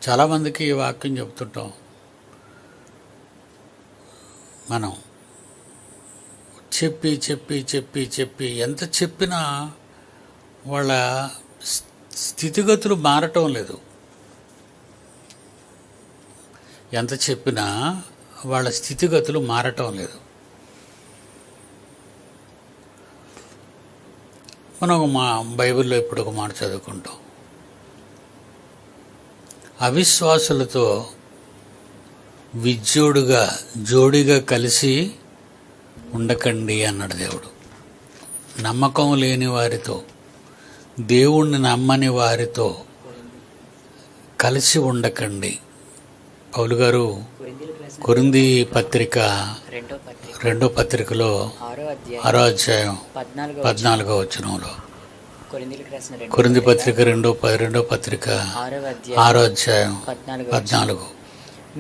చాలామందికి ఈ వాక్యం చెప్తుంటాం. మనం చెప్పి చెప్పి చెప్పి చెప్పి ఎంత చెప్పినా వాళ్ళ స్థితిగతులు మారటం లేదు. ఎంత చెప్పినా వాళ్ళ స్థితిగతులు మారటం లేదు. మనం బైబిల్లో ఇప్పుడు ఒక మాట చదువుకుంటాం. అవిశ్వాసులతో జోడిగా కలిసి ఉండకండి అన్నాడు దేవుడు. నమ్మకం లేని వారితో, దేవుణ్ణి నమ్మని వారితో కలిసి ఉండకండి. పౌలు గారు కొరింథీ పత్రిక 2వ పత్రికలో 6వ అధ్యాయం 14వ వచనంలో, కొరింథీ పత్రిక 2వ పత్రిక 6వ అధ్యాయం 14,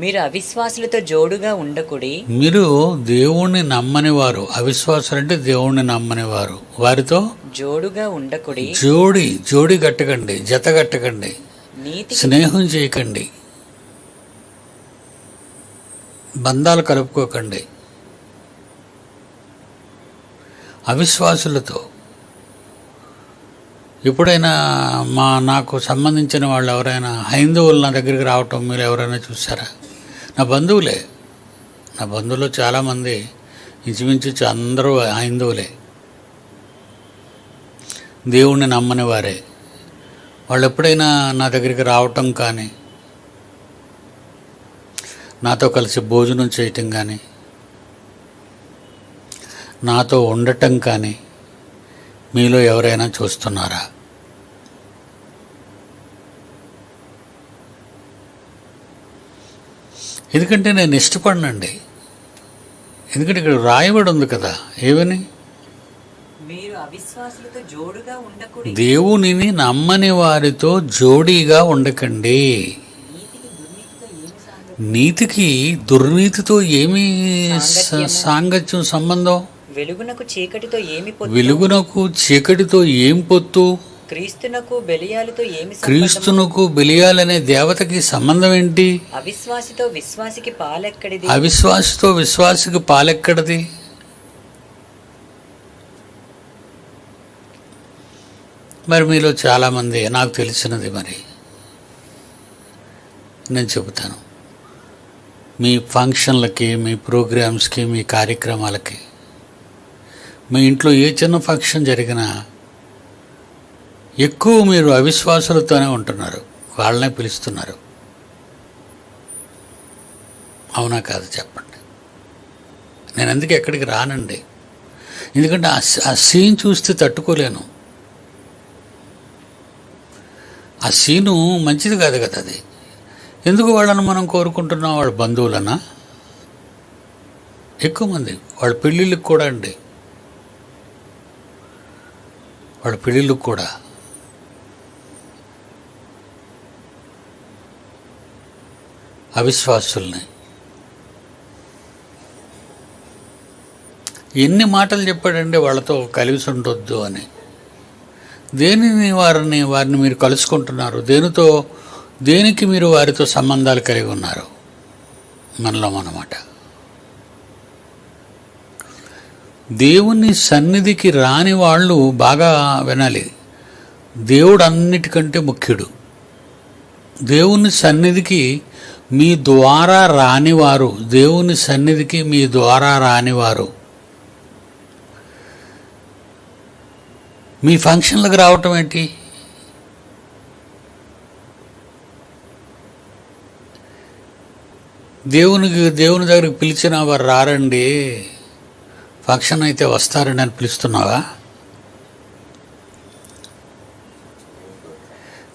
మీరు అవిశ్వాసులతో జోడుగా ఉండకుడి. మీరు దేవుణ్ణి నమ్మని వారు, అవిశ్వాసులు అంటే దేవుణ్ణి నమ్మని వారు, వారితో జోడుగా ఉండకుడి. జోడి కట్టకండి, జత కట్టకండి, స్నేహం చేయకండి, బంధాలు కలుపుకోకండి. అవిశ్వాసులతో ఎప్పుడైనా నాకు సంబంధించిన వాళ్ళు ఎవరైనా హైందవులు నా దగ్గరికి రావటం మీరు ఎవరైనా చూసారా? నా బంధువులు చాలామంది ఇంచుమించు అందరూ హైందవులే, దేవుణ్ణి నమ్మని వారే. వాళ్ళు ఎప్పుడైనా నా దగ్గరికి రావటం కానీ, నాతో కలిసి భోజనం చేయటం కానీ, నాతో ఉండటం కానీ మీలో ఎవరైనా చూస్తున్నారా? ఎందుకంటే నేను ఇష్టపడనండి. ఎందుకంటే ఇక్కడ రాయబడి ఉంది కదా, ఏమని? మీరు అవిశ్వాసులతో జోడుగా ఉండకూడదు. దేవునిని నమ్మని వారితో జోడీగా ఉండకండి. నీతికి దుర్నీతితో ఏమి సాంగత్యం, సంబంధం? వెలుగునకు చీకటితో ఏం పొత్తు? క్రీస్తునకు బెలియాలనే దేవతకి సంబంధం ఏంటి? అవిశ్వాసితో విశ్వాసికి పాలెక్కడిది? మరి మీలో చాలామంది, నాకు తెలిసినది మరి నేను చెబుతాను, మీ ఫంక్షన్లకి, మీ ప్రోగ్రామ్స్కి, మీ కార్యక్రమాలకి, మీ ఇంట్లో ఏ చిన్న ఫంక్షన్ జరిగినా ఎక్కువ మీరు అవిశ్వాసులతోనే ఉంటున్నారు, వాళ్ళనే పిలుస్తున్నారు. అవునా కాదు చెప్పండి? నేను అందుకే ఎక్కడికి రానండి. ఎందుకంటే ఆ సీన్ చూస్తే తట్టుకోలేను. ఆ సీను మంచిది కాదు కదా అది. ఎందుకు వాళ్ళను మనం కోరుకుంటున్నాం? వాళ్ళ బంధువులనా? ఎక్కువ మంది వాళ్ళ పెళ్ళిళ్ళకి కూడా అండి, వాళ్ళ పెళ్ళిళ్ళకి కూడా అవిశ్వాసుల్ని ఎన్ని మాటలు చెప్పాడండి వాళ్ళతో కలిసి ఉండొద్దు అని. వారిని మీరు కలుసుకుంటున్నారు? దేనికి మీరు వారితో సంబంధాలు కలిగి ఉన్నారు? మనలో అన్నమాట. దేవుని సన్నిధికి రాని వాళ్ళు బాగా వినాలి. దేవుడు అన్నిటికంటే ముఖ్యుడు. దేవుని సన్నిధికి మీ ద్వారా రానివారు, దేవుని సన్నిధికి మీ ద్వారా రానివారు మీ ఫంక్షన్లకు రావటం ఏంటి? దేవుని దగ్గరికి పిలిచిన వారు రారండి, ఫంక్షన్ అయితే వస్తారని అని పిలుస్తున్నావా?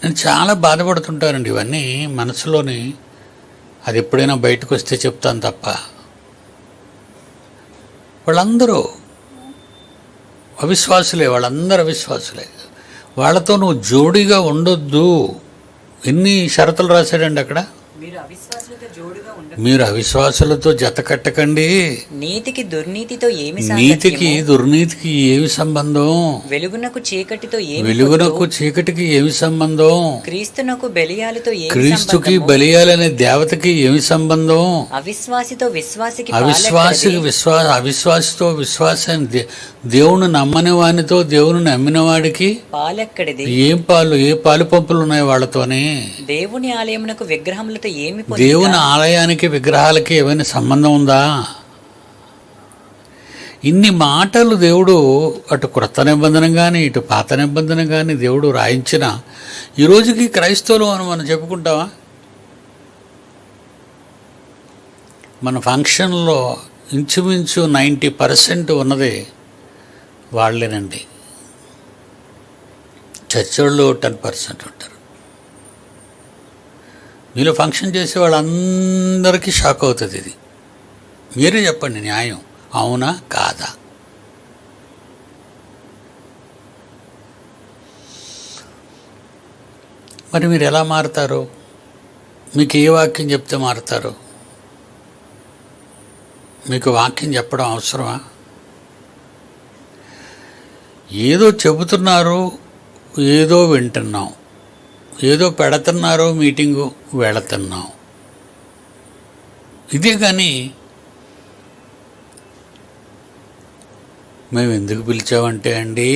నేను చాలా బాధపడుతుంటానండి. ఇవన్నీ మనసులోని, అది ఎప్పుడైనా బయటకు వస్తే చెప్తాను తప్ప. వాళ్ళందరూ అవిశ్వాసులే, వాళ్ళందరూ అవిశ్వాసులే. వాళ్ళతో నువ్వు జోడీగా ఉండొద్దు. ఎన్ని షరతులు రాశాడండి అక్కడ? మీరు అవిశ్వాసులతో జోడుగా ఉండకుడి. మీరు అవిశ్వాసులతో జత కట్టకండి. నీతికి దుర్నీతితో ఏమి నీతికి సాంగత్యము? దుర్నీతికి ఏమి సంబంధం? వెలుగునకు చీకటితో ఏమి వెలుగునకు పొత్తు? చీకటికి ఏమి సంబంధం? క్రీస్తునకు బెలియాలతో ఏమి క్రీస్తుకి సంబంధము? బలియాలనే దేవతకి ఏమి సంబంధం? అవిశ్వాసితో విశ్వాసికి అవిశ్వాసితో విశ్వాసాన్ని దేవుని నమ్మని వానితో దేవుని నమ్మిన వాడికి పాలెక్కడిది? ఏ పాలు పంపులు ఉన్నాయి వాళ్ళతోనే? దేవుని ఆలయమునకు విగ్రహములతో ఏమి పొందుట? దేవుని ఆలయానికి విగ్రహాలకి ఏమైనా సంబంధం ఉందా? ఇన్ని మాటలు దేవుడు అటు క్రొత్త నిబంధన కానీ ఇటు పాత నిబంధన కానీ దేవుడు రాయించిన ఈ రోజుకి క్రైస్తవులు అని మనం చెప్పుకుంటామా? మన ఫంక్షన్లో ఇంచుమించు 90% ఉన్నది వాళ్ళేనండి. చర్చ్ వాళ్ళు 10% ఉంటారు. మీలో ఫంక్షన్ చేసే వాళ్ళందరికీ షాక్ అవుతుంది ఇది. మీరే చెప్పండి, న్యాయం అవునా కాదా? మరి మీరు ఎలా మారుతారు? మీకు ఏ వాక్యం చెప్తే మారుతారు? మీకు వాక్యం చెప్పడం అవసరమా? ఏదో చెబుతున్నారు, ఏదో వింటున్నాం, ఏదో పెడుతున్నారు, మీటింగు వెళుతున్నాం. ఇదే కానీ మేము ఎందుకు పిలిచామంటే అండి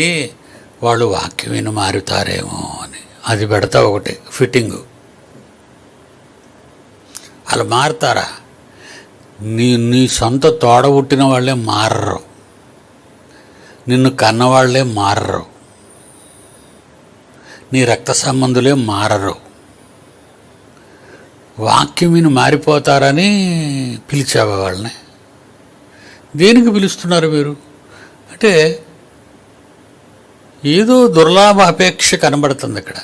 వాళ్ళు వాక్యం విని మారుతారేమో అని. అది పెడతా ఒకటి ఫిట్టింగు. అలా మారుతారా? నీ సొంత తోడబుట్టిన వాళ్ళే మారరు, నిన్ను కన్నవాళ్లే మారరు, నీ రక్త సంబంధులే మారరు. వాక్యం విని మారిపోతారని పిలిచావా వాళ్ళని? దేనికి పిలుస్తున్నారు మీరు? అంటే ఏదో దుర్లాభ అపేక్ష కనబడుతుంది ఇక్కడ.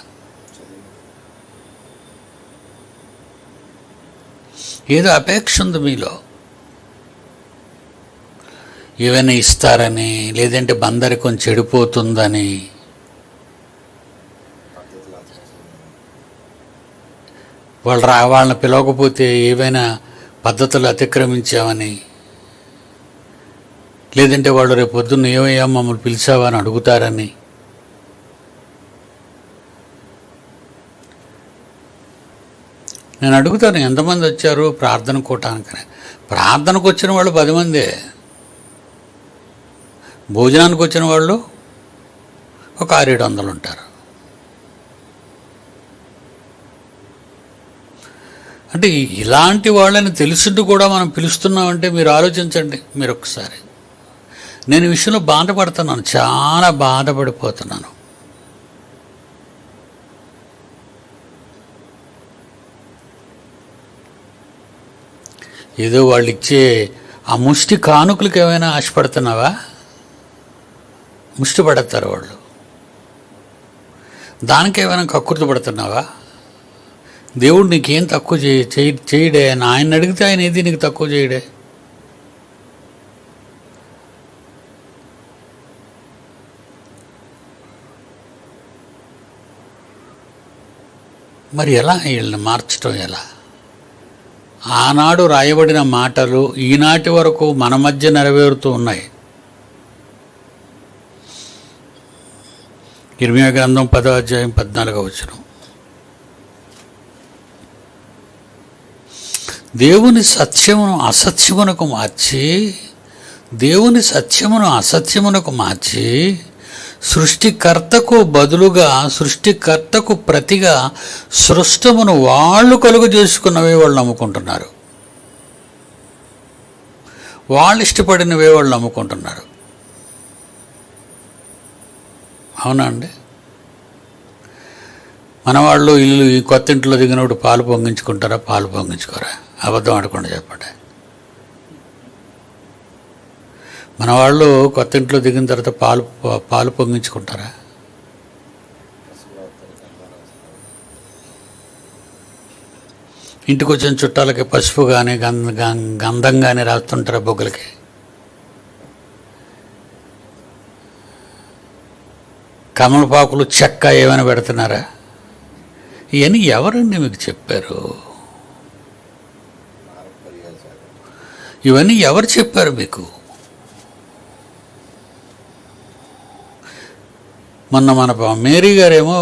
ఏదో అపేక్ష ఉంది మీలో. ఏవైనా ఇస్తారని, లేదంటే బందరికం చెడిపోతుందని, వాళ్ళని పిలవకపోతే ఏవైనా పద్ధతులు అతిక్రమించామని, లేదంటే వాళ్ళు రేపు పొద్దున్న ఏమయ్యా మమ్మల్ని పిలిచావా అని అడుగుతారని. నేను అడుగుతాను, ఎంతమంది వచ్చారు ప్రార్థన కూటానికి? ప్రార్థనకు వచ్చిన వాళ్ళు 10 మందే, భోజనానికి వచ్చిన వాళ్ళు ఒక 600-700 ఉంటారు. అంటే ఇలాంటి వాళ్ళని తెలుసుంటూ కూడా మనం పిలుస్తున్నామంటే మీరు ఆలోచించండి. మీరు ఒకసారి, నేను ఈ విషయంలో బాధపడుతున్నాను, చాలా బాధపడిపోతున్నాను. ఏదో వాళ్ళు ఇచ్చే ఆ ముష్టి కానుకలకు ఏమైనా ఆశపడుతున్నావా? ముష్టి పడతారు వాళ్ళు, దానికి ఏమైనా కక్కుర్తి పడుతున్నావా? దేవుడు నీకేం తక్కువ చేయడే. ఆయన అడిగితే ఆయన ఏది నీకు తక్కువ చేయడే. మరి ఎలా వీళ్ళని మార్చడం ఎలా? ఆనాడు రాయబడిన మాటలు ఈనాటి వరకు మన మధ్య నెరవేరుతూ ఉన్నాయి. ఇర్మియా గ్రంథం 10వ అధ్యాయం 14వ వచనం. దేవుని సత్యమును అసత్యమునకు మార్చి సృష్టికర్తకు బదులుగా, సృష్టికర్తకు ప్రతిగా సృష్టమును వాళ్ళు కలుగు చేసుకున్నవే వాళ్ళు నమ్ముకుంటున్నారు. వాళ్ళు ఇష్టపడినవే వాళ్ళు నమ్ముకుంటున్నారు. అవునా అండి? మన వాళ్ళు ఇల్లు ఈ కొత్త ఇంట్లో దిగినప్పుడు పాలు పొంగించుకుంటారా? పాలు పొంగించుకోరా? అబద్ధం ఆడకుండా చెప్పండి. మన వాళ్ళు కొత్త ఇంట్లో దిగిన తర్వాత పాలు పొంగించుకుంటారా? ఇంటికి వచ్చిన చుట్టాలకి పసుపు కానీ గంధం కానీ రాస్తుంటారా బొగ్గులకి? కమలపాకులు చెక్క ఏమైనా పెడుతున్నారా? ఇవన్నీ ఎవరండి మీకు చెప్పారు? ఇవన్నీ ఎవరు చెప్పారు మీకు? మొన్న మన మేరీ గారేమో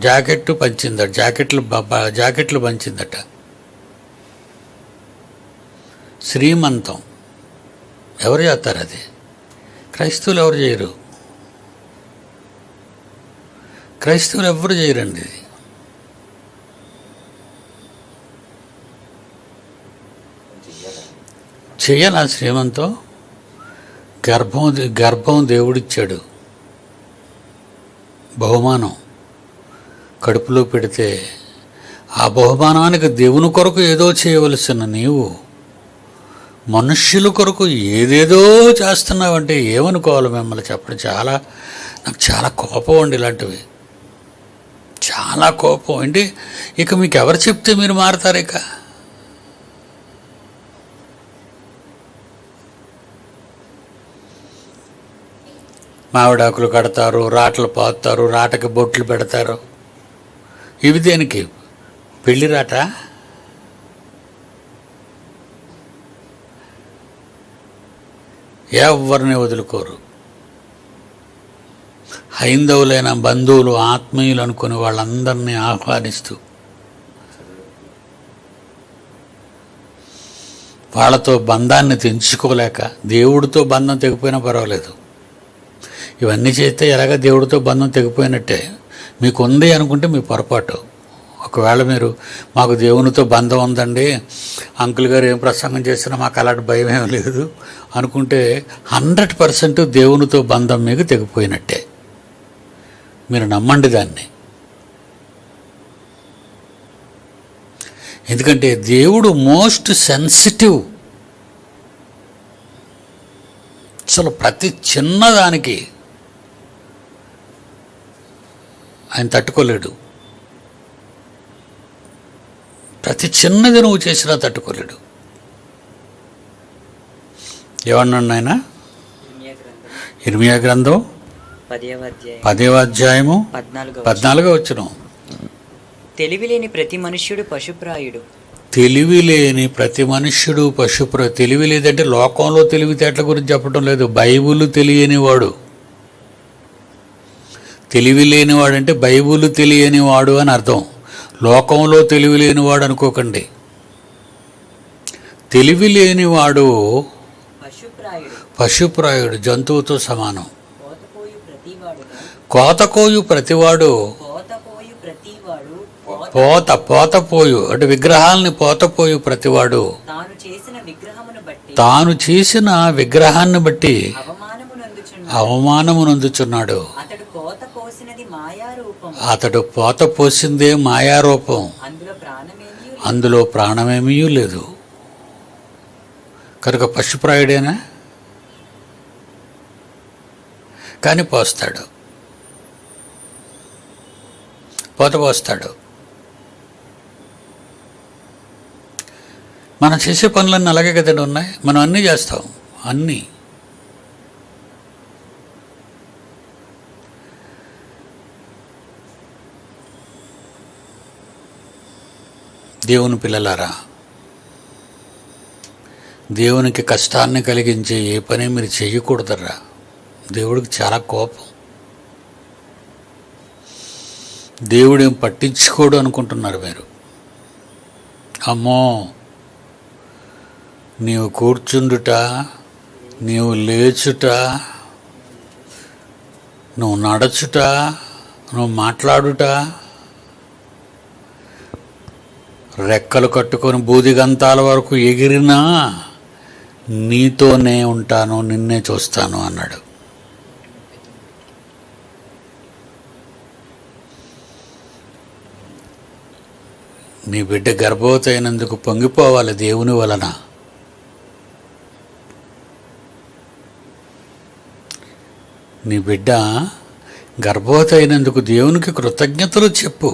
జాకెట్లు పంచిందట. శ్రీమంతం ఎవరు చేస్తారు? అది క్రైస్తవులు ఎవరు చేయరు. క్రైస్తవులు ఎవరు చేయరండి ఇది. చెయ్యాలా శ్రీమంతం? గర్భం దేవుడిచ్చాడు, బహుమానం కడుపులో పెడితే ఆ బహుమానానికి దేవుని కొరకు ఏదో చేయవలసిన నీవు మనుష్యుల కొరకు ఏదేదో చేస్తున్నావంటే ఏమనుకోవాలి మిమ్మల్ని చెప్పండి. నాకు చాలా కోపం అండి ఇలాంటివి, చాలా కోపం. ఏంటి ఇక మీకు ఎవరు చెప్తే మీరు మారతారు? ఇక మామిడాకులు కడతారు, రాటలు పాతారు, రాటకి బొట్లు పెడతారు. ఇవి దేనికి? పెళ్లి రాట? ఎవరిని వదులుకోరు. హైందవులైన బంధువులు, ఆత్మీయులు అనుకుని వాళ్ళందరినీ ఆహ్వానిస్తూ వాళ్ళతో బంధాన్ని తెంచుకోలేక, దేవుడితో బంధం తెగిపోయినా పర్వాలేదు, ఇవన్నీ చేస్తే ఎలాగ దేవుడితో బంధం తెగిపోయినట్టే. మీకు ఉంది అనుకుంటే మీ పొరపాటు. ఒకవేళ మీరు మాకు దేవునితో బంధం ఉందండి, అంకుల్ గారు ఏం ప్రసంగం చేసినా మాకు అలాంటి భయం ఏం లేదు అనుకుంటే 100% దేవునితో బంధం మీకు తెగిపోయినట్టే. మీరు నమ్మండి దాన్ని. ఎందుకంటే దేవుడు మోస్ట్ సెన్సిటివ్. అసలు ప్రతి చిన్నదానికి ఆయన తట్టుకోలేడు. ప్రతి చిన్నది నువ్వు చేసినా తట్టుకోలేడు. ఏమన్నాడు ఆయన? ఇర్మియా గ్రంథం 10వ అధ్యాయము 14వ వచనం. తెలివిలేని ప్రతి మనుష్యుడు పశుప్రాయుడు. తెలివిలేని ప్రతి మనుష్యుడు తెలివి లేదంటే లోకంలో తెలివితేటల గురించి చెప్పడం లేదు. బైబిల్ తెలియనివాడు, తెలివి లేనివాడంటే బైబిల్ తెలియనివాడు అని అర్థం. లోకంలో తెలివి లేనివాడు అనుకోకండి. తెలివి లేనివాడు పశుప్రాయుడు, జంతువుతో సమానం. కోతకోయు ప్రతివాడు పోతపోయు అంటే విగ్రహాలని పోతపోయు ప్రతివాడు తాను చేసిన విగ్రహాన్ని బట్టి అవమానమునందుచున్నాడు. అతడు పోత పోసిందే మాయారూపం, అందులో ప్రాణమేమీ లేదు. కనుక పశుప్రాయుడేనా? కానీ పోస్తాడు, పోస్తాడు. మనం చేసే పనులన్నీ అలాగే కదండి ఉన్నాయి. మనం అన్నీ చేస్తాం, అన్నీ. దేవుని పిల్లలారా, దేవునికి కష్టాన్ని కలిగించే ఏ పని మీరు చెయ్యకూడదరా. దేవుడికి చాలా కోపం. దేవుడేం పట్టించుకోడు అనుకుంటున్నారు మీరు. అమ్మో, నీవు కూర్చుండుట, నీవు లేచుట, నువ్వు నడచుట, నువ్వు మాట్లాడుట, రెక్కలు కట్టుకొని బూదిగంతాల వరకు ఎగిరినా నీతోనే ఉంటాను, నిన్నే చూస్తాను అన్నాడు. నీ బిడ్డ గర్భవతి అయినందుకు పొంగిపోవాలి దేవుని వలన. నీ బిడ్డ గర్భవతి అయినందుకు దేవునికి కృతజ్ఞతలు చెప్పు.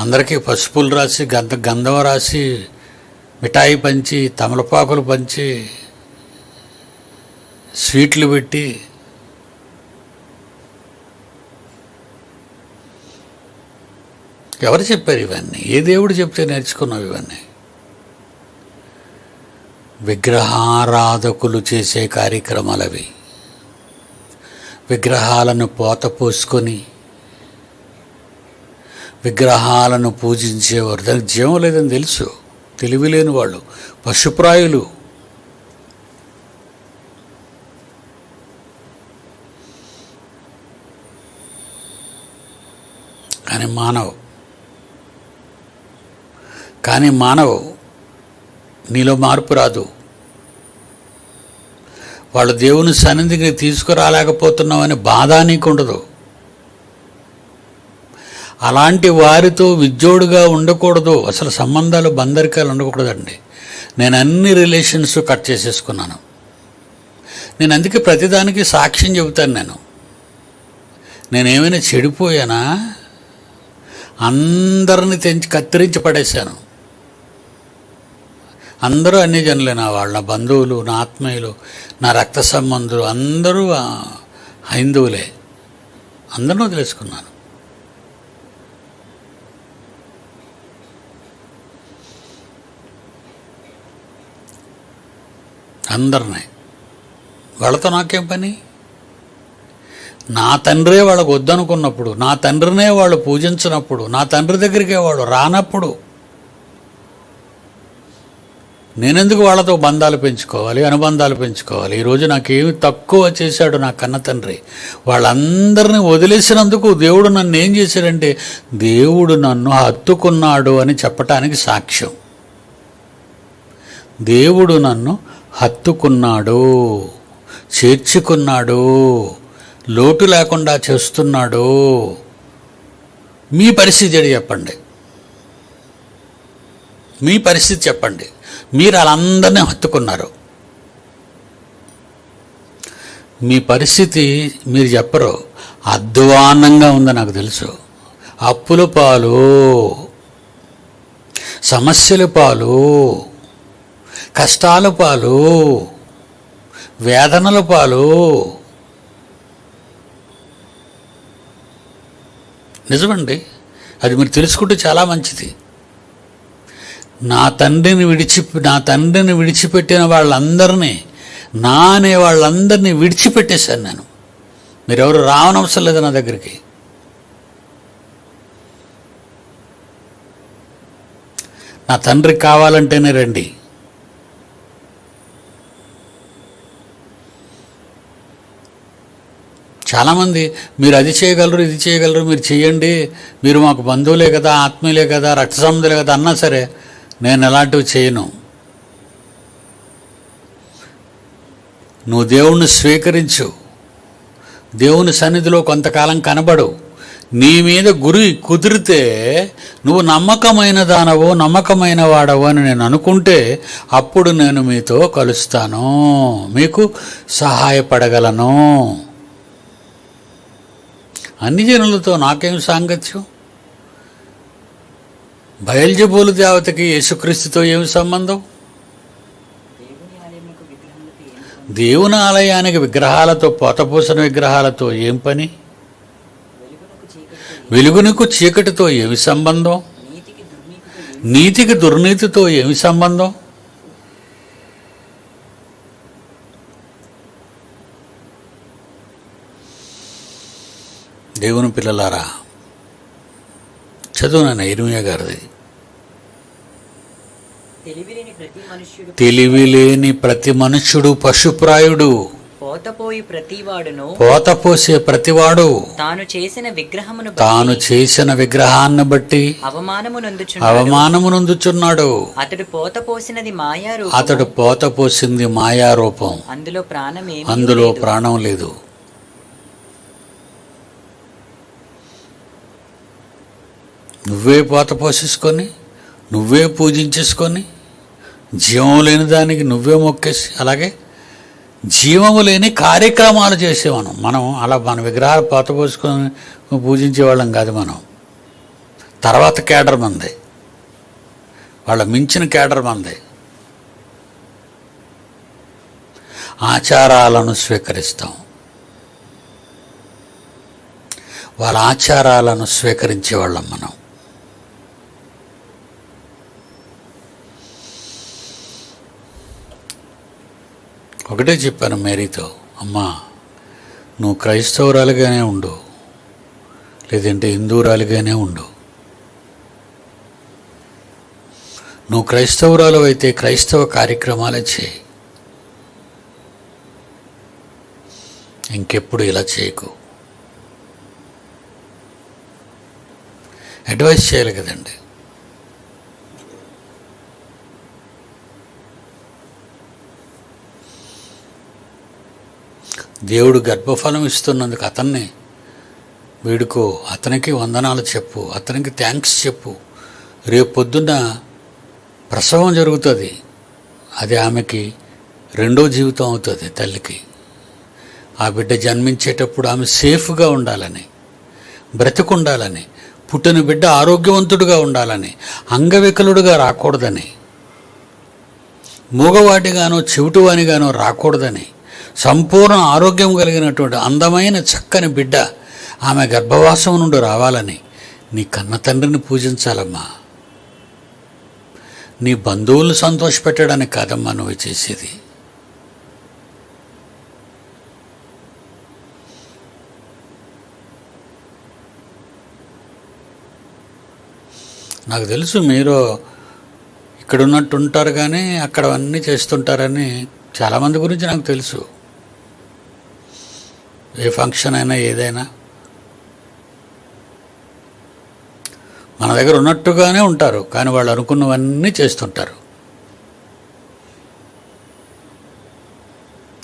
అందరికీ పసుపులు రాసి, గంధం రాసి, మిఠాయి పంచి, తమలపాకులు పంచి, స్వీట్లు పెట్టి, ఎవరు చెప్పారు ఇవన్నీ? ఏ దేవుడు చెప్తే నేర్చుకున్నావు ఇవన్నీ? విగ్రహారాధకులు చేసే కార్యక్రమాలు అవి. విగ్రహాలను పోత పోసుకొని విగ్రహాలను పూజించేవారు. దానికి జీవం లేదని తెలుసు, తెలివి లేని వాళ్ళు, పశుప్రాయులు. కానీ మానవు నీలో మార్పు రాదు. వాళ్ళు దేవుని సన్నిధికి తీసుకురాలేకపోతున్నామని బాధ నీకు ఉండదు. అలాంటి వారితో విజ్జోడుగా ఉండకూడదు. అసలు సంబంధాలు బంధరికాలు ఉండకూడదండి. నేను అన్ని రిలేషన్స్ కట్ చేసేసుకున్నాను. నేను అందుకే ప్రతిదానికి సాక్ష్యం చెబుతాను. నేనేమైనా చెడిపోయానా? అందరిని కత్తిరించి పడేశాను. అందరూ అన్ని జనులే, నా వాళ్ళు, నా బంధువులు, నా ఆత్మీయులు, నా రక్త సంబంధులు అందరూ హైందువులే. అందరినీ వదిలేసుకున్నాను. అందరినీ. వాళ్ళతో నాకేం పని? నా తండ్రే వాళ్ళకు వద్దనుకున్నప్పుడు, నా తండ్రినే వాళ్ళు పూజించినప్పుడు, నా తండ్రి దగ్గరికే వాళ్ళు రానప్పుడు నేనెందుకు వాళ్ళతో బంధాలు పెంచుకోవాలి, అనుబంధాలు పెంచుకోవాలి? ఈరోజు నాకేమి తక్కువ చేశాడు నా కన్న తండ్రి. వాళ్ళందరినీ వదిలేసినందుకు దేవుడు నన్ను ఏం చేశాడంటే, దేవుడు నన్ను హత్తుకున్నాడు అని చెప్పటానికి సాక్ష్యం. దేవుడు నన్ను హత్తుకున్నాడు, చేర్చుకున్నాడు, లోటు లేకుండా చేస్తున్నాడు. మీ పరిస్థితి చెప్పండి, మీ పరిస్థితి చెప్పండి. మీరు వాళ్ళందరినీ హత్తుకున్నారు. మీ పరిస్థితి మీరు చెప్పరు. అధ్వాన్నంగా ఉందని నాకు తెలుసు. అప్పుల పాలు, సమస్యల పాలు, కష్టాల పాలు, వేదనల పాలు. నిజమండి, అది మీరు తెలుసుకుంటే చాలా మంచిది. నా తండ్రిని విడిచిపెట్టిన వాళ్ళందరినీ, నా అనే వాళ్ళందరినీ విడిచిపెట్టేశాను నేను. మీరెవరు రావనవసరం లేదు నా దగ్గరికి. నా తండ్రికి కావాలంటేనే రండి. చాలామంది మీరు అది చేయగలరు, ఇది చేయగలరు, మీరు చేయండి, మీరు మాకు బంధువులే కదా, ఆత్మీయులే కదా, రక్త సంబంధులే కదా అన్నా సరే నేను ఎలాంటివి చేయను. నువ్వు దేవుణ్ణి స్వీకరించు, దేవుని సన్నిధిలో కొంతకాలం కనబడు. నీ మీద గురి కుదిరితే నువ్వు నమ్మకమైన దానవో నమ్మకమైన వాడవో అని నేను అనుకుంటే అప్పుడు నేను మీతో కలుస్తాను, మీకు సహాయపడగలను. అన్ని జనులతో నాకేం సాంగత్యం? బయల్జెబూలు దేవతకి యేసుక్రీస్తుతో ఏమి సంబంధం? దేవుని ఆలయానికి విగ్రహాలతో, పోతపోసిన విగ్రహాలతో ఏం పని? వెలుగునకు చీకటితో ఏమి సంబంధం? నీతికి దుర్నీతితో ఏమి సంబంధం? దేవుని పిల్లలారా, చదువు నాన్న ఇర్మియా గారిది. తెలివిలేని ప్రతి మనుష్యుడు పశుప్రాయుడు, పోతపోసే ప్రతివాడు తాను చేసిన విగ్రహాన్ని బట్టి అవమానమునందుచున్నాడు. అతడు పోతపోసింది మాయారూపం, అందులో ప్రాణం లేదు. నువ్వే పోత పోసేసుకొని, నువ్వే పూజించేసుకొని, జీవము లేని దానికి నువ్వే మొక్కేసి, అలాగే జీవము లేని కార్యక్రమాలు చేసేవాళ్ళం మనం. అలా మన విగ్రహాలు పోత పోసుకొని పూజించేవాళ్ళం కాదు మనం. తర్వాత కేడర్ మంది, వాళ్ళ మించిన కేడర్ మంది. ఆచారాలను స్వీకరిస్తాం, వాళ్ళ ఆచారాలను స్వీకరించేవాళ్ళం మనం. ఒకటే చెప్పాను మేరీతో, అమ్మా నువ్వు క్రైస్తవురాలుగానే ఉండు, లేదంటే హిందూరాలుగానే ఉండు. నువ్వు క్రైస్తవురాలు అయితే క్రైస్తవ కార్యక్రమాలే చేయి, ఇంకెప్పుడు ఇలా చేయకు. అడ్వైస్ చేయాలి కదండి. దేవుడు గర్భఫలం ఇస్తున్నందుకు అతన్ని వీడుకో, అతనికి వందనాలు చెప్పు, అతనికి థ్యాంక్స్ చెప్పు. రేపు పొద్దున్న ప్రసవం జరుగుతుంది, అది ఆమెకి రెండో జీవితం అవుతుంది తల్లికి. ఆ బిడ్డ జన్మించేటప్పుడు ఆమె సేఫ్గా ఉండాలని, బ్రతికుండాలని, పుట్టిన బిడ్డ ఆరోగ్యవంతుడుగా ఉండాలని, అంగవికలుడుగా రాకూడదని, మూగవాటిగానో చెవిటివానిగానో రాకూడదని, సంపూర్ణ ఆరోగ్యం కలిగినటువంటి అందమైన చక్కని బిడ్డ ఆమె గర్భవాసం నుండి రావాలని నీ కన్న తండ్రిని పూజించాలమ్మా. నీ బంధువులు సంతోషపెట్టడానికి కాదమ్మా నువ్వు చేసేది. నాకు తెలుసు మీరు ఇక్కడ ఉన్నట్టు ఉంటారు కానీ అక్కడ అన్నీ చేస్తుంటారని చాలామంది గురించి నాకు తెలుసు. ఏ ఫంక్షన్ అయినా ఏదైనా మన దగ్గర ఉన్నట్టుగానే ఉంటారు, కానీ వాళ్ళు అనుకున్నవన్నీ చేస్తుంటారు.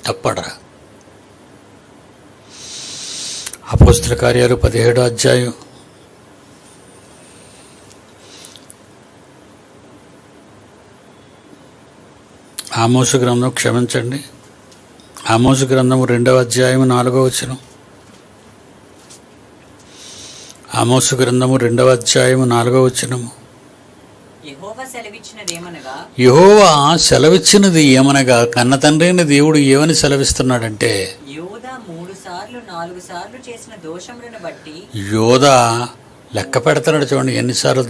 తప్పడరా. అపోస్తల కార్యాలు 17వ అధ్యాయం ఆమోసు గ్రంథం, క్షమించండి, ఆమోసు గ్రంథము 2వ అధ్యాయం 4వ వచనం. ఆమోసు గ్రంథము 2వ అధ్యాయము 4వ వచనము. యెహోవా సెలవిచ్చినది ఏమనగా, కన్న తండ్రి అయిన దేవుడు ఏమని సెలవిస్తున్నాడంటే, యోధా లెక్క పెడతాడు. చూడండి ఎన్నిసార్లు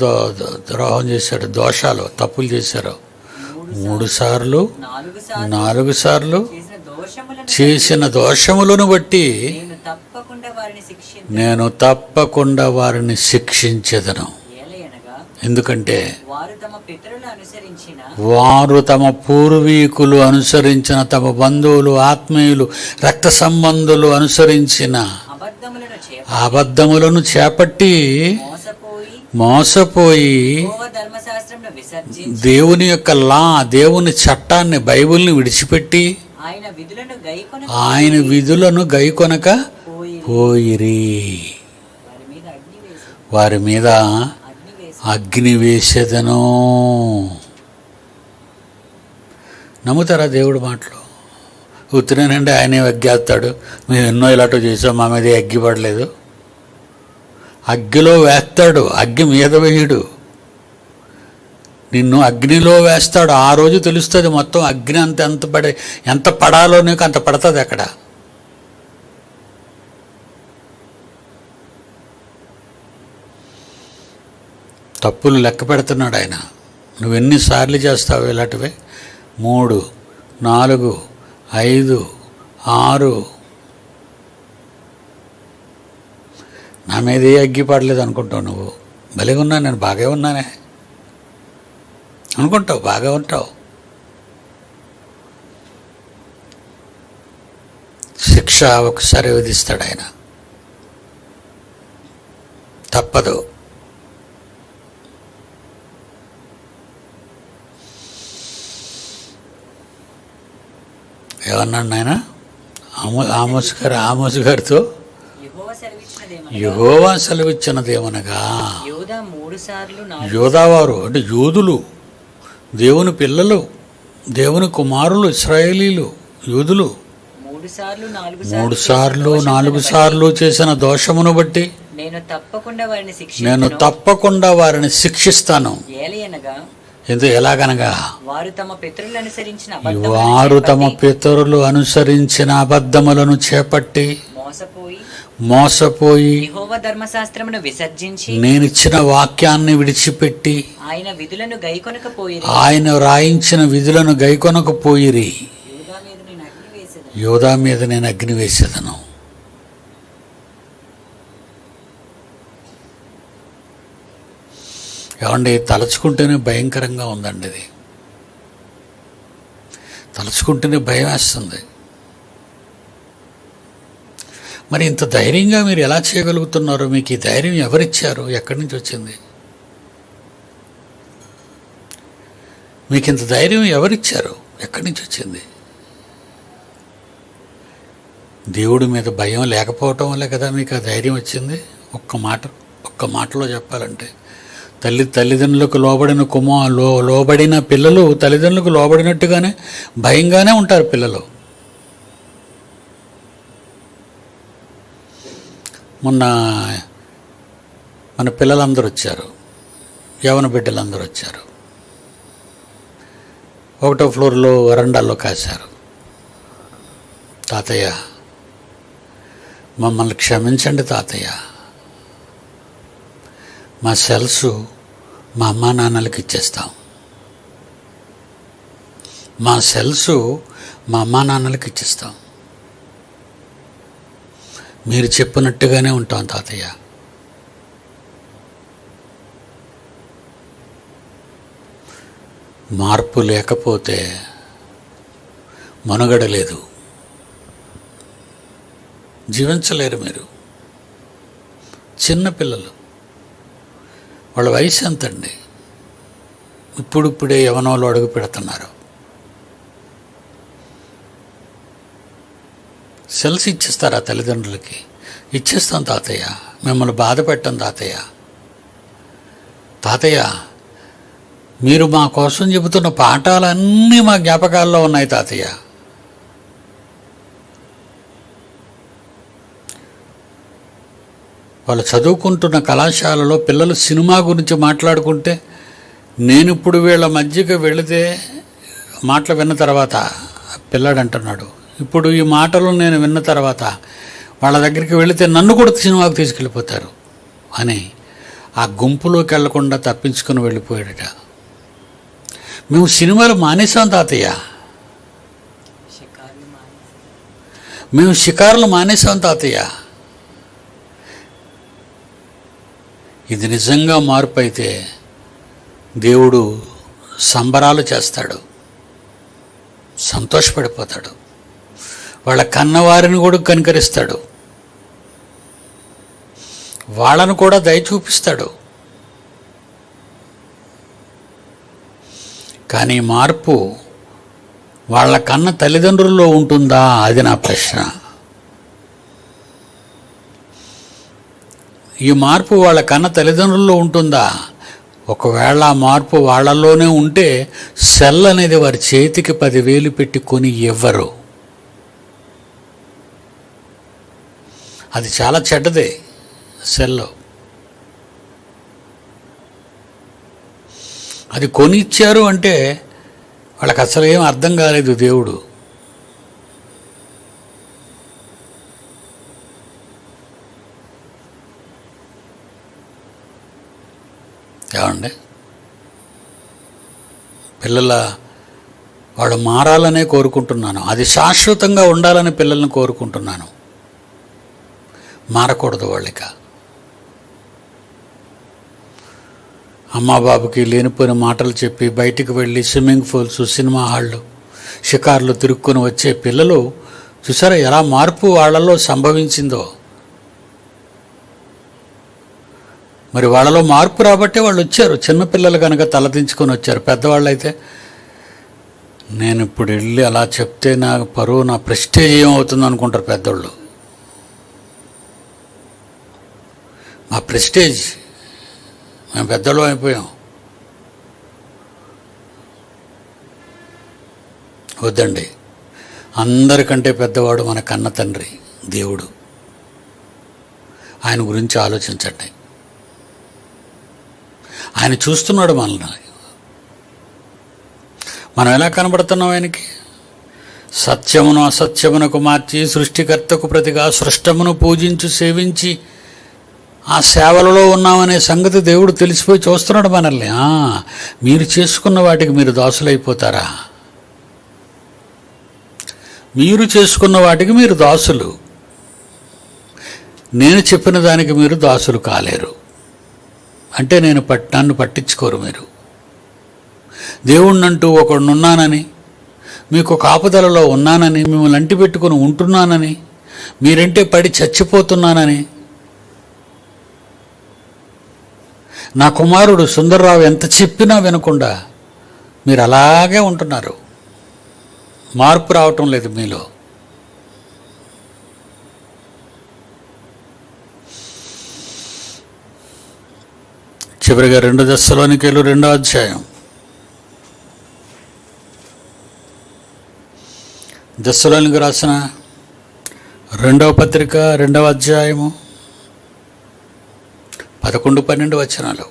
ద్రోహం చేశాడు, దోషాలు తప్పులు చేశారు. 3 సార్లు 4 సార్లు చేసిన దోషములను బట్టి నేను తప్పకుండా వారిని శిక్షించెదను. ఎందుకంటే వారు తమ పూర్వీకులు అనుసరించిన, తమ బంధువులు, ఆత్మీయులు, రక్త సంబంధులు అనుసరించిన అబద్ధములను చేపట్టి మోసపోయి దేవుని యొక్క దేవుని చట్టాన్ని, బైబిల్ని విడిచిపెట్టి ఆయన విధులను గైకొనక పోయిరి. వారి మీద అగ్ని వేసేదను. నమ్ముతారా దేవుడి మాటలు? ఉత్తరేనండి ఆయనే అగ్గేస్తాడు. మేము ఎన్నో ఇలాంటివి చేసాం, మా మీద అగ్గి పడలేదు. అగ్గిలో వేస్తాడు, అగ్గి మీద వేయడు. నిన్ను అగ్నిలో వేస్తాడు. ఆ రోజు తెలుస్తుంది మొత్తం అగ్ని ఎంత పడాలో నీకు అంత పడుతుంది. అక్కడ తప్పులు లెక్క పెడుతున్నాడు ఆయన. నువ్వు ఎన్నిసార్లు చేస్తావు ఇలాంటివే? 3, 4, 5, 6. నా మీద ఏ అగ్గి పడలేదు అనుకుంటావు నువ్వు. భలేగా ఉన్నా, నేను బాగా ఉన్నానే అనుకుంటావు, బాగా ఉంటావు. శిక్ష ఒకసారి విధిస్తాడు ఆయన, తప్పదు. ఏమన్నాడు ఆయన ఆమోసు గారితో? యెహోవా సెలవిచ్చినదేమనగా, యోధావారు అంటే యూదులు, దేవుని పిల్లలు, దేవుని కుమారులు, ఇశ్రాయేలీలు, యూదులు 3 సార్లు 4 సార్లు చేసిన దోషమును బట్టి నేను తప్పకుండా వారిని శిక్షిస్తాను. ఎలాగనగా వారు తమ పితరులు అనుసరించిన అబద్ధములను చేపట్టి మోసపోయి ధర్మశాస్త్రమును విసర్జించి నేనిచ్చిన వాక్యాన్ని విడిచిపెట్టి ఆయన రాయించిన విధులను గైకొనకపోయిరి. యోధా మీద నేను అగ్ని వేసేదను. ఏమండి, తలుచుకుంటేనే భయంకరంగా ఉందండి. ఇది తలుచుకుంటేనే భయం వేస్తుంది. మరి ఇంత ధైర్యంగా మీరు ఎలా చేయగలుగుతున్నారో? మీకు ఈ ధైర్యం ఎవరిచ్చారు? ఎక్కడి నుంచి వచ్చింది? మీకు ఇంత ధైర్యం ఎవరిచ్చారు? ఎక్కడి నుంచి వచ్చింది? దేవుడి మీద భయం లేకపోవటం వల్లే కదా మీకు ఆ ధైర్యం వచ్చింది. ఒక్క మాటలో చెప్పాలంటే, తల్లిదండ్రులకు లోబడిన పిల్లలు తల్లిదండ్రులకు లోబడినట్టుగానే భయంగానే ఉంటారు పిల్లలు. మొన్న మన పిల్లలందరూ వచ్చారు, యవన బిడ్డలందరూ వచ్చారు. 1వ ఫ్లోర్లో వరండాల్లో కాశారు. తాతయ్య, మమ్మల్ని క్షమించండి తాతయ్య, మా సెల్స్ మా అమ్మా నాన్నలకి ఇచ్చేస్తాం. మా సెల్స్ మా అమ్మా నాన్నలకి ఇచ్చేస్తాం. మీరు చెప్పినట్టుగానే ఉంటాం తాతయ్య. మార్పు లేకపోతే మనుగడ లేదు, జీవించలేరు మీరు. చిన్నపిల్లలు, వాళ్ళ వయసు ఎంతండి? ఇప్పుడిప్పుడే యవనంలో అడుగు పెడుతున్నారు. సెల్స్ ఇచ్చేస్తారా తల్లిదండ్రులకి? ఇచ్చేస్తాం తాతయ్య, మిమ్మల్ని బాధ పెట్టం తాతయ్య. తాతయ్య, మీరు మా కోసం చెబుతున్న పాఠాలన్నీ మా జ్ఞాపకాల్లో ఉన్నాయి తాతయ్య. వాళ్ళు చదువుకుంటున్న కళాశాలలో పిల్లలు సినిమా గురించి మాట్లాడుకుంటే, నేను ఇప్పుడు వీళ్ళ మధ్యకి వెళితే మాటలు విన్న తర్వాత పిల్లాడు అంటున్నాడు, ఇప్పుడు ఈ మాటలు నేను విన్న తర్వాత వాళ్ళ దగ్గరికి వెళితే నన్ను కూడా సినిమాకు తీసుకెళ్ళిపోతారు అని ఆ గుంపులోకి వెళ్లకుండా తప్పించుకొని వెళ్ళిపోయాడట. మేము సినిమాలు మానేసాం తాతయ్య, మేము షికారులు మానేసాం తాతయ్య. ఇది నిజంగా మార్పు అయితే దేవుడు సంబరాలు చేస్తాడు, సంతోషపడిపోతాడు. వాళ్ళ కన్నవారిని కూడా కనికరిస్తాడు, వాళ్ళను కూడా దయ చూపిస్తాడు. కానీ మార్పు వాళ్ళ కన్న తల్లిదండ్రుల్లో ఉంటుందా? అది నా ప్రశ్న. ఈ మార్పు వాళ్ళ కన్న తల్లిదండ్రుల్లో ఉంటుందా? ఒకవేళ ఆ మార్పు వాళ్ళల్లోనే ఉంటే సెల్ అనేది వారి చేతికి 10,000 పెట్టి కొని ఇవ్వరు. అది చాలా చెడ్డదే సెల్. అది కొని ఇచ్చారు అంటే వాళ్ళకి అసలు ఏం అర్థం కాలేదు దేవుడు. ఏమండి, పిల్లల వాళ్ళు మారాలనే కోరుకుంటున్నాను, అది శాశ్వతంగా ఉండాలని పిల్లల్ని కోరుకుంటున్నాను. మారకూడదు వాళ్ళకి. అమ్మా బాబుకి లేనిపోయిన మాటలు చెప్పి బయటికి వెళ్ళి స్విమ్మింగ్ పూల్స్, సినిమా హాళ్ళు, షికార్లు తిరుక్కొని వచ్చే పిల్లలు చూసారా ఎలా మార్పు వాళ్ళలో సంభవించిందో. మరి వాళ్ళలో మార్పు రాబట్టే వాళ్ళు వచ్చారు. చిన్నపిల్లలు కనుక తలదించుకొని వచ్చారు. పెద్దవాళ్ళు అయితే నేను ఇప్పుడు వెళ్ళి అలా చెప్తే నా పరువు, నా ప్రెస్టేజ్ ఏమవుతుంది అనుకుంటారు పెద్దోళ్ళు. మా ప్రెస్టేజ్, మేము పెద్దోళ్ళం అయిపోయాం. వద్దండి, అందరికంటే పెద్దవాడు మన కన్న తండ్రి దేవుడు. ఆయన గురించి ఆలోచించండి. ఆయన చూస్తున్నాడు మనల్ని. మనం ఎలా కనబడుతున్నాం ఆయనకి? సత్యమును అసత్యమునకు మార్చి సృష్టికర్తకు ప్రతిగా సృష్టమును పూజించి సేవించి ఆ సేవలలో ఉన్నామనే సంగతి దేవుడు తెలిసిపోయి చూస్తున్నాడు మనల్ని. మీరు చేసుకున్న వాటికి మీరు దాసులైపోతారా? మీరు చేసుకున్న వాటికి మీరు దాసులు. నేను చెప్పిన దానికి మీరు దాసులు కాలేరు. అంటే నన్ను పట్టించుకోరు మీరు. దేవుణ్ణంటూ ఒకడున్నానని, మీకు కాపుదలలో ఉన్నానని, మిమ్మల్ని అంటి పెట్టుకుని ఉంటున్నానని, మీరంటే పడి చచ్చిపోతున్నానని, నా కుమారుడు సుందర్రావు ఎంత చెప్పినా వినకుండా మీరు అలాగే ఉంటున్నారు. మార్పు రావటం లేదు మీలో. చివరిగా 2 దెస్సలోనికీయులు 2వ అధ్యాయం. దెస్సలోనికి రాసిన 2వ పత్రిక 2వ అధ్యాయము 11-12 వచనాలు.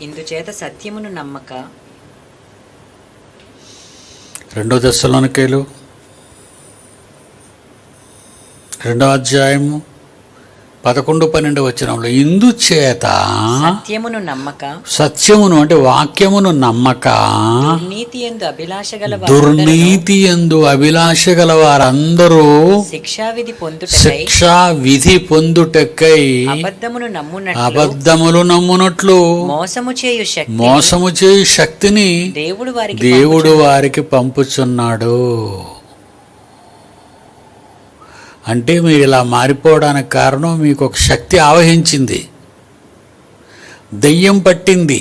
ఇందుచేత సత్యమును నమ్మక 2 దెస్సలోనికీయులు 2వ అధ్యాయము 11-12 వచనంలో ఇందుచేత సత్యమును అంటే వాక్యమును నమ్మక దుర్నీతి యందు అభిలాష గల వారందరూ శిక్షా విధి పొందుటకై అబద్ధములు నమ్మునట్లు మోసము చేయు శక్తిని దేవుడు వారికి పంపుచున్నాడు. అంటే మీరు ఇలా మారిపోవడానికి కారణం మీకు ఒక శక్తి ఆవహించింది, దెయ్యం పట్టింది.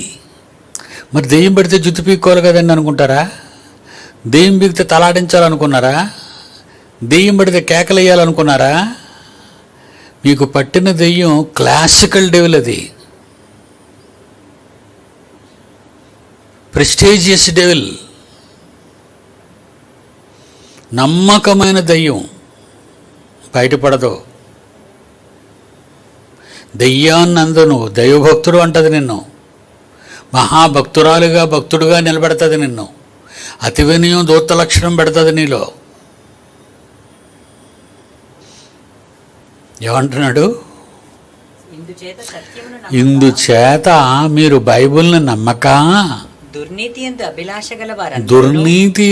మరి దెయ్యం పడితే జుట్టు పీక్కోవాలి కదండి అనుకుంటారా? దెయ్యం పీకితే తలాడించాలనుకున్నారా? దెయ్యం పడితే కేకలేయాలనుకున్నారా? మీకు పట్టిన దెయ్యం క్లాసికల్ డెవిల్, అది ప్రెస్టీజియస్ డెవిల్, నమ్మకమైన దెయ్యం, బయటపడదు. దెయ్యాన్నందును దైవభక్తుడు అంటది నిన్ను, మహాభక్తురాలుగా భక్తుడుగా నిలబెడతాది నిన్ను, అతి వినయం దూత లక్షణం పెడతాది నీలో. ఏమంటున్నాడు? ఇందుచేత మీరు బైబిల్ని నమ్మక దుర్నీతి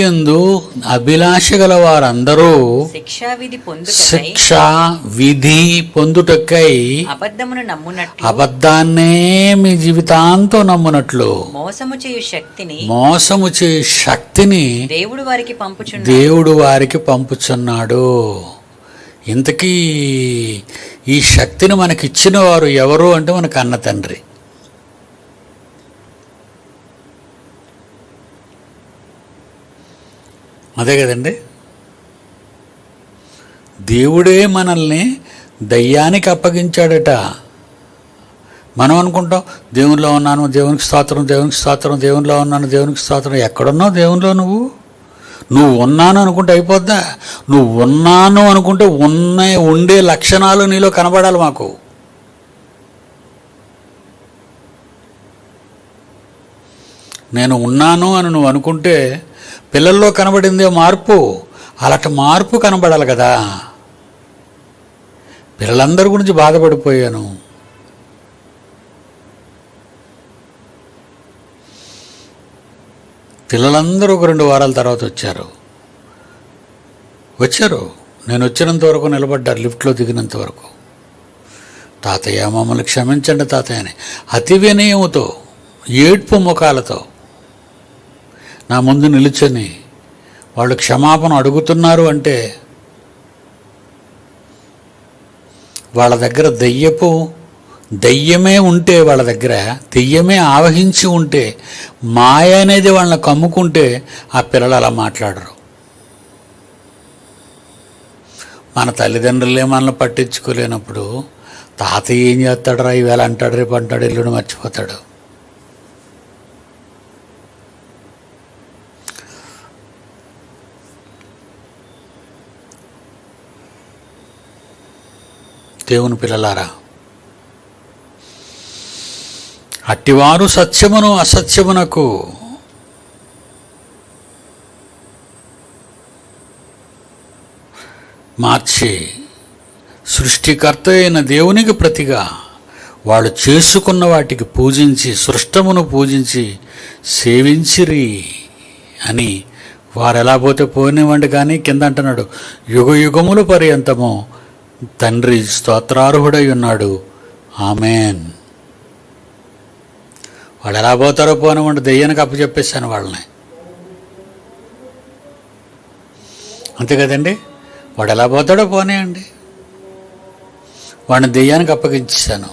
యందు అభిలాష గల వారందరూ శిక్షా విధి పొందుటకై అబద్ధాన్నే మీ జీవితాంతం నమ్మునట్లు మోసము చేయు శక్తిని దేవుడు వారికి పంపుచున్నాడు. ఇంతకీ ఈ శక్తిని మనకిచ్చిన వారు ఎవరు అంటే మన కన్న తండ్రి. అదే కదండి. దేవుడే మనల్ని దయ్యానికి అప్పగించాడట. మనం అనుకుంటాం దేవునిలో ఉన్నాను, దేవునికి స్తోత్రం, దేవునికి స్తోత్రం, దేవునిలో ఉన్నాను, దేవునికి స్తోత్రం. ఎక్కడున్నావు దేవునిలో? నువ్వు ఉన్నాను అనుకుంటే అయిపోద్దా? నువ్వు ఉన్నాను అనుకుంటే ఉండే లక్షణాలు నీలో కనబడాలి మాకు. నేను ఉన్నాను అని నువ్వు అనుకుంటే పిల్లల్లో కనబడిందే మార్పు, అలాంటి మార్పు కనబడాలి కదా. పిల్లలందరి గురించి బాధపడిపోయాను. పిల్లలందరూ ఒక 2 వారాల తర్వాత వచ్చారు. నేను వచ్చినంత వరకు నిలబడ్డారు, లిఫ్ట్లో దిగినంత వరకు. తాతయ్య మమ్మల్ని క్షమించండి తాతయ్య అని అతి వినయముతో ఏడ్పు ముఖాలతో నా ముందు నిలుచొని వాళ్ళు క్షమాపణ అడుగుతున్నారు. అంటే వాళ్ళ దగ్గర దెయ్యమే ఉంటే, వాళ్ళ దగ్గర దెయ్యమే ఆవహించి ఉంటే, మాయ అనేది వాళ్ళని కమ్ముకుంటే ఆ పిల్లలు అలా మాట్లాడరు. మన తల్లిదండ్రులే మనల్ని పట్టించుకోలేనప్పుడు తాతయ్య ఏం చేస్తాడు రా, ఈవేళ అంటాడు, రేపు అంటాడు, ఎల్లుండి మర్చిపోతాడు. దేవుని పిల్లలారా, అట్టివారు సత్యమును అసత్యమునకు మార్చి సృష్టికర్త అయిన దేవునికి ప్రతిగా వాళ్ళు చేసుకున్న వాటికి పూజించి, సృష్టమును పూజించి సేవించిరి అని వారు ఎలా పోతే పోనివ్వండి, కానీ కింద అంటున్నాడు, యుగ యుగముల పర్యంతము తండ్రి స్తోత్రార్హుడై ఉన్నాడు. ఆమేన్. వాళ్ళు ఎలా పోతారో పోనివ్వండి, దెయ్యానికి అప్పచెప్పేశాను వాళ్ళని. అంతే కదండి. వాడు ఎలా పోతాడో పోనీయండి, వాడిని దెయ్యానికి అప్పగించాను.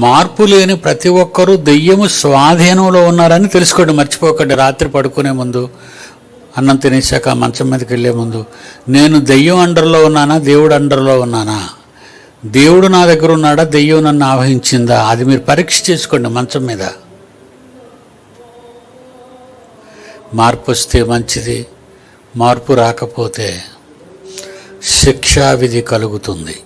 మార్పు లేని ప్రతి ఒక్కరూ దెయ్యము స్వాధీనంలో ఉన్నారని తెలుసుకోండి. మర్చిపోకండి. రాత్రి పడుకునే ముందు, అన్నం తినేసాక మంచం మీదకి వెళ్ళే ముందు, నేను దెయ్యం అండర్లో ఉన్నానా, దేవుడు అండర్లో ఉన్నానా, దేవుడు నా దగ్గర ఉన్నాడా, దెయ్యం నన్ను ఆవహించిందా, అది మీరు పరీక్ష చేసుకోండి మంచం మీద. మార్పు వస్తే మంచిది, మార్పు రాకపోతే శిక్షావిధి కలుగుతుంది.